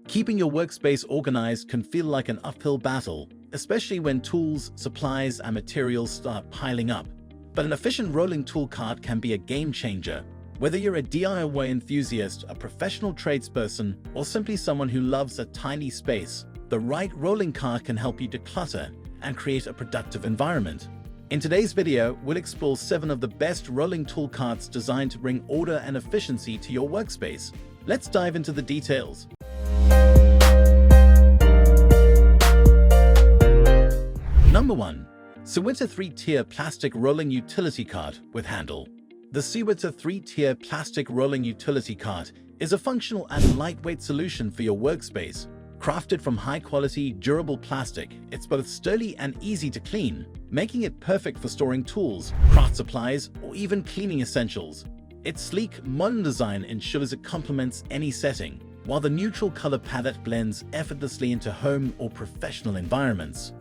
Keeping your workspace organized can feel like an uphill battle, especially when tools, supplies, and materials start piling up. But an efficient rolling tool cart can be a game changer. Whether you're a DIY enthusiast, a professional tradesperson, or simply someone who loves a tiny space, the right rolling cart can help you declutter and create a productive environment. In today's video, we'll explore 7 of the best rolling tool carts designed to bring order and efficiency to your workspace. Let's dive into the details. Number 1. Sywhitta 3-tier plastic rolling utility cart with handle. The Sywhitta 3-tier plastic rolling utility cart is a functional and lightweight solution for your workspace. Crafted from high-quality, durable plastic, it's both sturdy and easy to clean, making it perfect for storing tools, craft supplies, or even cleaning essentials. Its sleek, modern design ensures it complements any setting, while the neutral color palette blends effortlessly into home or professional environments.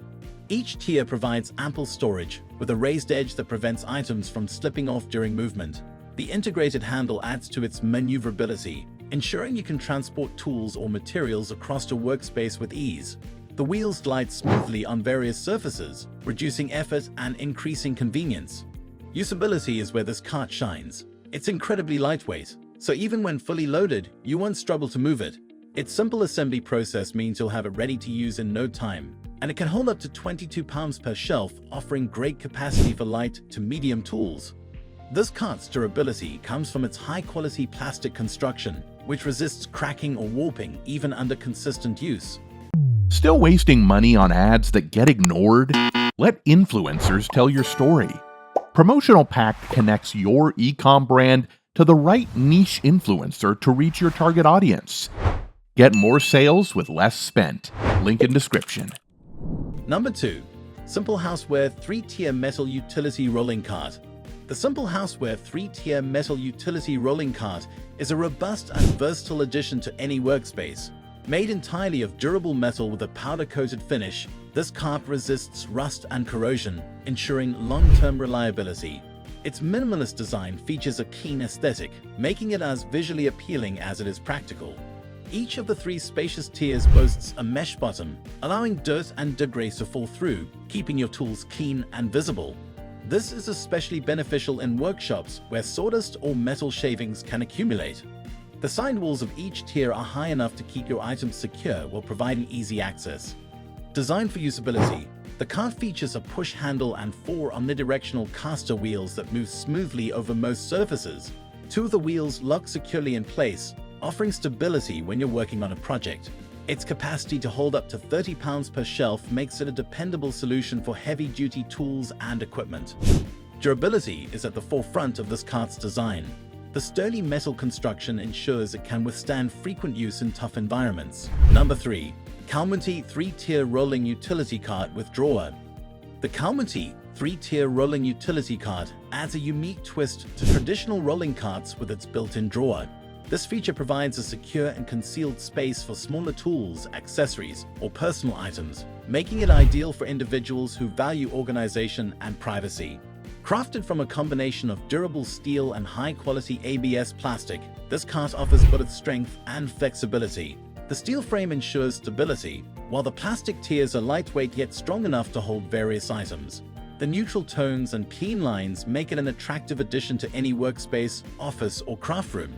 Each tier provides ample storage, with a raised edge that prevents items from slipping off during movement. The integrated handle adds to its maneuverability, ensuring you can transport tools or materials across your workspace with ease. The wheels glide smoothly on various surfaces, reducing effort and increasing convenience. Usability is where this cart shines. It's incredibly lightweight, so even when fully loaded, you won't struggle to move it. Its simple assembly process means you'll have it ready to use in no time, and it can hold up to 22 pounds per shelf, offering great capacity for light to medium tools. This cart's durability comes from its high-quality plastic construction, which resists cracking or warping even under consistent use. Still wasting money on ads that get ignored? Let influencers tell your story. Promotional Pack connects your e-com brand to the right niche influencer to reach your target audience. Get more sales with less spent. Link in description. Number 2. Simple Houseware 3-tier metal utility rolling cart. The Simple Houseware 3-tier metal utility rolling cart is a robust and versatile addition to any workspace. Made entirely of durable metal with a powder-coated finish, this cart resists rust and corrosion, ensuring long-term reliability. Its minimalist design features a clean aesthetic, making it as visually appealing as it is practical. Each of the 3 spacious tiers boasts a mesh bottom, allowing dirt and debris to fall through, keeping your tools clean and visible. This is especially beneficial in workshops where sawdust or metal shavings can accumulate. The side walls of each tier are high enough to keep your items secure while providing easy access. Designed for usability, the cart features a push handle and 4 omnidirectional caster wheels that move smoothly over most surfaces. 2 of the wheels lock securely in place, offering stability when you're working on a project. Its capacity to hold up to 30 pounds per shelf makes it a dependable solution for heavy-duty tools and equipment. Durability is at the forefront of this cart's design. The sturdy metal construction ensures it can withstand frequent use in tough environments. Number 3. Calmootey 3-tier rolling utility cart with drawer. The Calmootey 3-tier rolling utility cart adds a unique twist to traditional rolling carts with its built-in drawer. This feature provides a secure and concealed space for smaller tools, accessories, or personal items, making it ideal for individuals who value organization and privacy. Crafted from a combination of durable steel and high-quality ABS plastic, this cart offers both strength and flexibility. The steel frame ensures stability, while the plastic tiers are lightweight yet strong enough to hold various items. The neutral tones and clean lines make it an attractive addition to any workspace, office, or craft room.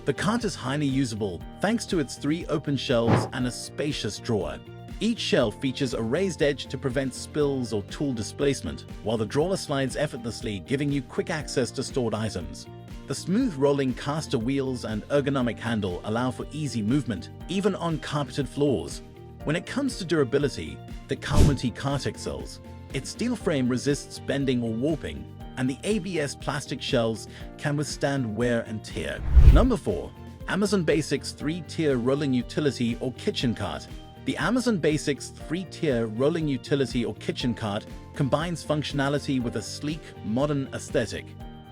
The cart is highly usable thanks to its 3 open shelves and a spacious drawer. Each shelf features a raised edge to prevent spills or tool displacement, while the drawer slides effortlessly, giving you quick access to stored items. The smooth rolling caster wheels and ergonomic handle allow for easy movement, even on carpeted floors. When it comes to durability, the Calmootey cart excels. Its steel frame resists bending or warping, and the ABS plastic shelves can withstand wear and tear. Number 4. Amazon Basics 3-tier rolling utility or kitchen cart. The Amazon Basics 3-tier rolling utility or kitchen cart combines functionality with a sleek, modern aesthetic.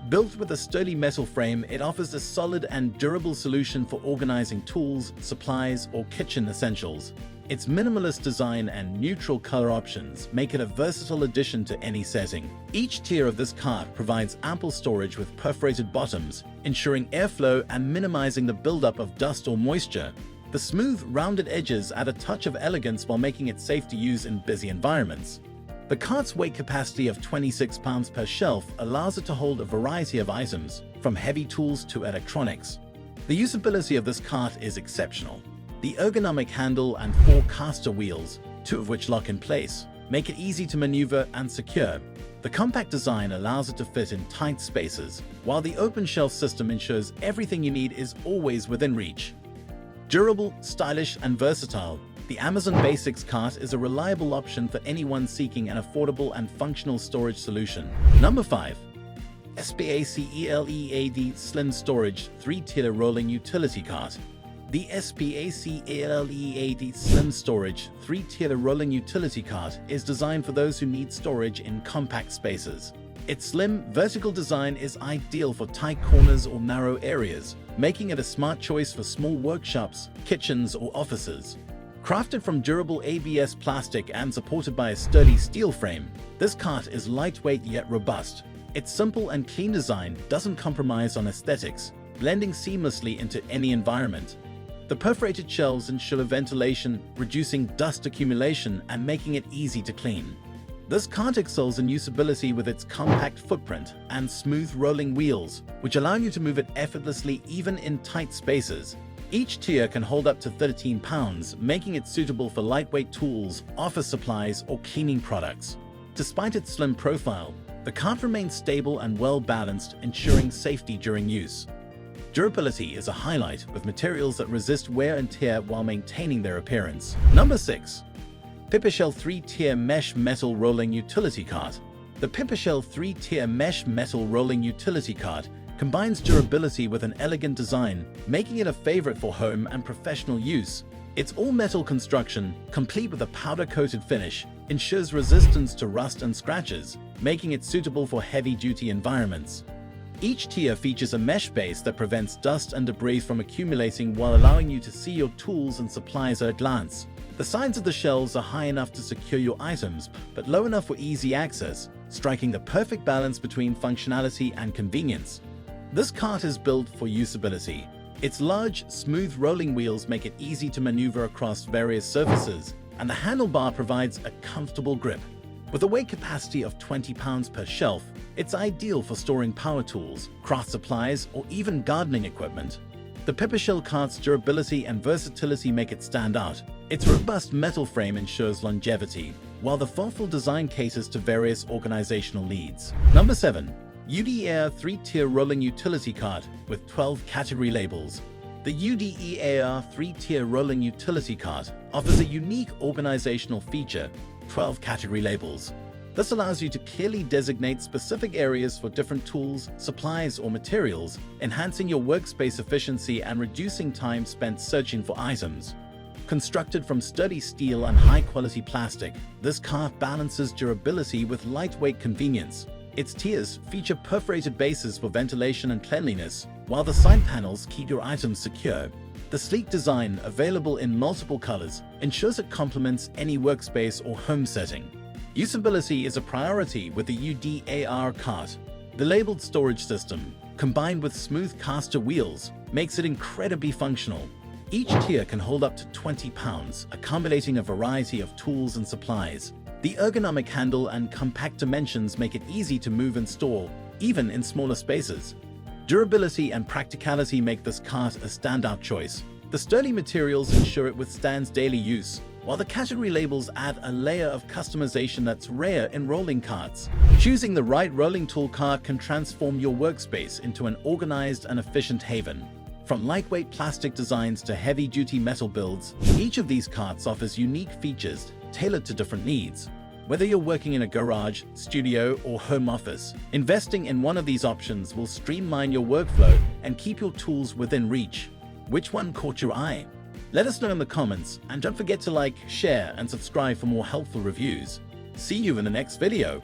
Built with a sturdy metal frame, it offers a solid and durable solution for organizing tools, supplies, or kitchen essentials. Its minimalist design and neutral color options make it a versatile addition to any setting. Each tier of this cart provides ample storage with perforated bottoms, ensuring airflow and minimizing the buildup of dust or moisture. The smooth, rounded edges add a touch of elegance while making it safe to use in busy environments. The cart's weight capacity of 26 pounds per shelf allows it to hold a variety of items, from heavy tools to electronics. The usability of this cart is exceptional. The ergonomic handle and 4 caster wheels, 2 of which lock in place, make it easy to maneuver and secure. The compact design allows it to fit in tight spaces, while the open shelf system ensures everything you need is always within reach. Durable, stylish, and versatile, the Amazon Basics cart is a reliable option for anyone seeking an affordable and functional storage solution. Number 5. SPACELEAD Slim Storage 3-Tier Rolling Utility Cart. The SPACELEAD Slim Storage 3-Tier Rolling Utility Cart is designed for those who need storage in compact spaces. Its slim, vertical design is ideal for tight corners or narrow areas, making it a smart choice for small workshops, kitchens, or offices. Crafted from durable ABS plastic and supported by a sturdy steel frame, this cart is lightweight yet robust. Its simple and clean design doesn't compromise on aesthetics, blending seamlessly into any environment. The perforated shelves ensure ventilation, reducing dust accumulation and making it easy to clean. This cart excels in usability with its compact footprint and smooth rolling wheels, which allow you to move it effortlessly even in tight spaces. Each tier can hold up to 13 pounds, making it suitable for lightweight tools, office supplies, or cleaning products. Despite its slim profile, the cart remains stable and well-balanced, ensuring safety during use. Durability is a highlight, with materials that resist wear and tear while maintaining their appearance. Number 6. Pipishell 3-Tier Mesh Metal Rolling Utility Cart. The Pipishell 3-Tier Mesh Metal Rolling Utility Cart combines durability with an elegant design, making it a favorite for home and professional use. Its all-metal construction, complete with a powder-coated finish, ensures resistance to rust and scratches, making it suitable for heavy-duty environments. Each tier features a mesh base that prevents dust and debris from accumulating while allowing you to see your tools and supplies at a glance. The sides of the shelves are high enough to secure your items, but low enough for easy access, striking the perfect balance between functionality and convenience. This cart is built for usability. Its large, smooth rolling wheels make it easy to maneuver across various surfaces, and the handlebar provides a comfortable grip. With a weight capacity of 20 pounds per shelf, it's ideal for storing power tools, craft supplies, or even gardening equipment. The Pipishell cart's durability and versatility make it stand out. Its robust metal frame ensures longevity, while the thoughtful design caters to various organizational needs. Number 7. UDEAR 3-Tier Rolling Utility Cart with 12 category labels. The UDEAR 3-Tier Rolling Utility Cart offers a unique organizational feature: 12 category labels. This allows you to clearly designate specific areas for different tools, supplies, or materials, enhancing your workspace efficiency and reducing time spent searching for items. Constructed from sturdy steel and high-quality plastic, this cart balances durability with lightweight convenience. Its tiers feature perforated bases for ventilation and cleanliness, while the side panels keep your items secure. The sleek design, available in multiple colors, ensures it complements any workspace or home setting. Usability is a priority with the UDEAR cart. The labeled storage system, combined with smooth caster wheels, makes it incredibly functional. Each tier can hold up to 20 pounds, accommodating a variety of tools and supplies. The ergonomic handle and compact dimensions make it easy to move and store, even in smaller spaces. Durability and practicality make this cart a standout choice. The sturdy materials ensure it withstands daily use, while the category labels add a layer of customization that's rare in rolling carts. Choosing the right rolling tool cart can transform your workspace into an organized and efficient haven. From lightweight plastic designs to heavy-duty metal builds, each of these carts offers unique features tailored to different needs. Whether you're working in a garage, studio, or home office, investing in one of these options will streamline your workflow and keep your tools within reach. Which one caught your eye? Let us know in the comments, and don't forget to like, share, and subscribe for more helpful reviews. See you in the next video.